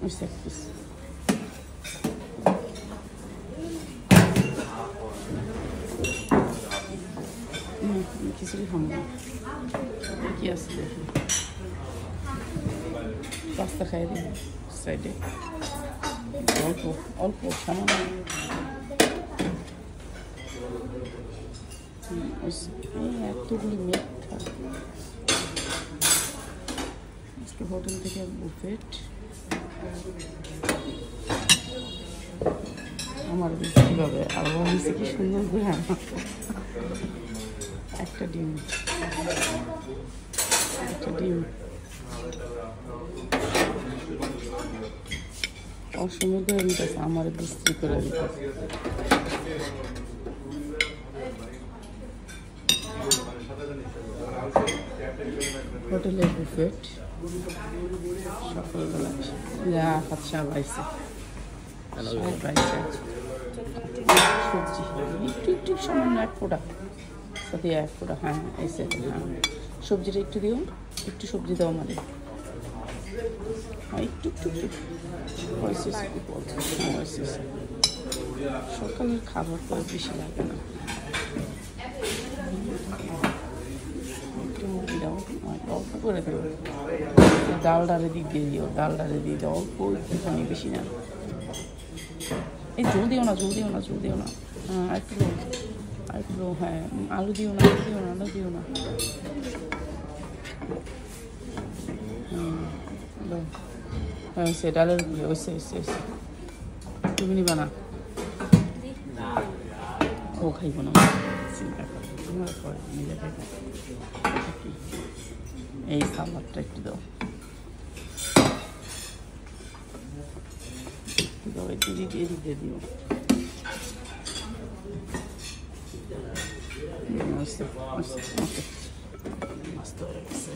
হয়েছে এক পিস। খিচুড়ি খাবো না, কি আছে দেখি, পাস্তা খাই দিই সাইডে, অল্প অল্প সামান্য। এতগুলি মিথ্যা, আজকে হোটেল থেকে বুফেট। আমার দিচ্ছে কীভাবে, আরও নিচে কি সুন্দর করে একটা ডিম, একটা ডিম অসময় করে দিতেছে, আমার বিস্ত্রি করে দিতেছে। হোটেলের বুফেট সকালবেলা যা খাচ্ছা বাইছে, সবজি একটু একটু সামান্য এক ফোঁটা, সাথে এক ফোঁটা, হ্যাঁ এসে হ্যাঁ সবজিটা একটু দিও, একটু সবজি দাও আমাদের, হ্যাঁ একটু একটু একটু সকালের খাবার পরে বেশি লাগে না। একটু মুরগি দাও, অল্প করে দেবো, ডালডারে দিক দিয়ে দিও, ডালডারে দিয়ে দাও অল্প একটুখানি, বেশি না। এই জল দিও না, জল দিও না, জল দিও না, হ্যাঁ আরেকটু আরেকটু, হ্যাঁ আলু দিও না, আলু দিও না, আলু দিও না, হ্যাঁ সে ডালের ওইসে এসে এসে তুমি নিবা না, ও খাইব না, চিন্তা করো তোমার পরে নিজে খাইব। এই সালাদটা একটু দাও, দিদি দিয়ে দিতে দিও, মস্ত হয়ে গেছে।